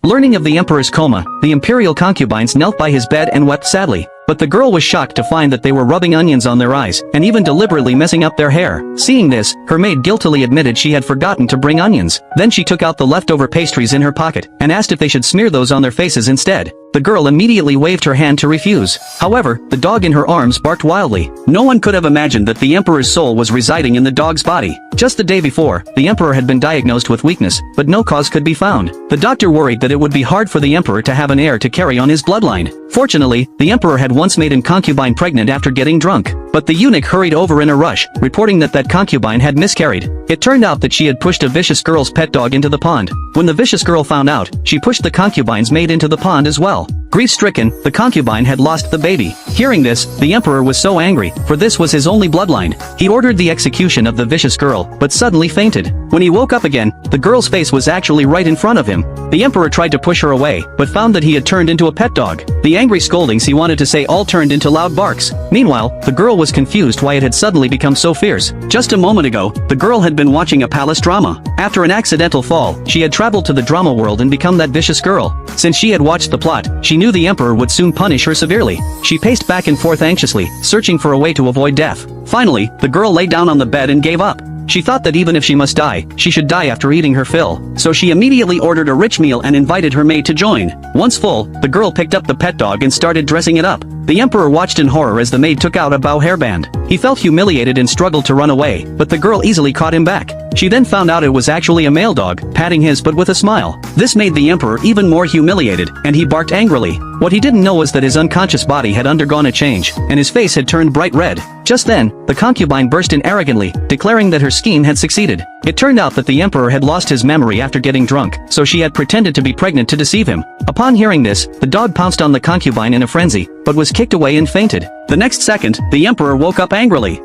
Learning of the emperor's coma, the imperial concubines knelt by his bed and wept sadly. But the girl was shocked to find that they were rubbing onions on their eyes, and even deliberately messing up their hair. Seeing this, her maid guiltily admitted she had forgotten to bring onions. Then she took out the leftover pastries in her pocket, and asked if they should smear those on their faces instead. The girl immediately waved her hand to refuse. However, the dog in her arms barked wildly. No one could have imagined that the emperor's soul was residing in the dog's body. Just the day before, the emperor had been diagnosed with weakness, but no cause could be found. The doctor worried that it would be hard for the emperor to have an heir to carry on his bloodline. Fortunately, the emperor had once made a concubine pregnant after getting drunk. But the eunuch hurried over in a rush, reporting that concubine had miscarried. It turned out that she had pushed a vicious girl's pet dog into the pond. When the vicious girl found out, she pushed the concubine's maid into the pond as well. Grief-stricken, the concubine had lost the baby. Hearing this, the emperor was so angry, for this was his only bloodline. He ordered the execution of the vicious girl, but suddenly fainted. When he woke up again, the girl's face was actually right in front of him. The emperor tried to push her away, but found that he had turned into a pet dog. The angry scoldings he wanted to say all turned into loud barks. Meanwhile, the girl was confused why it had suddenly become so fierce. Just a moment ago, the girl had been watching a palace drama. After an accidental fall, she had traveled to the drama world and become that vicious girl. Since she had watched the plot, she knew the emperor would soon punish her severely. She paced back and forth anxiously, searching for a way to avoid death. Finally, the girl lay down on the bed and gave up. She thought that even if she must die, she should die after eating her fill. So she immediately ordered a rich meal and invited her maid to join. Once full, the girl picked up the pet dog and started dressing it up. The emperor watched in horror as the maid took out a bow hairband. He felt humiliated and struggled to run away, but the girl easily caught him back. She then found out it was actually a male dog, patting his butt with a smile. This made the emperor even more humiliated, and he barked angrily. What he didn't know was that his unconscious body had undergone a change, and his face had turned bright red. Just then, the concubine burst in arrogantly, declaring that her scheme had succeeded. It turned out that the emperor had lost his memory after getting drunk, so she had pretended to be pregnant to deceive him. Upon hearing this, the dog pounced on the concubine in a frenzy, but was kicked away and fainted. The next second, the emperor woke up angrily.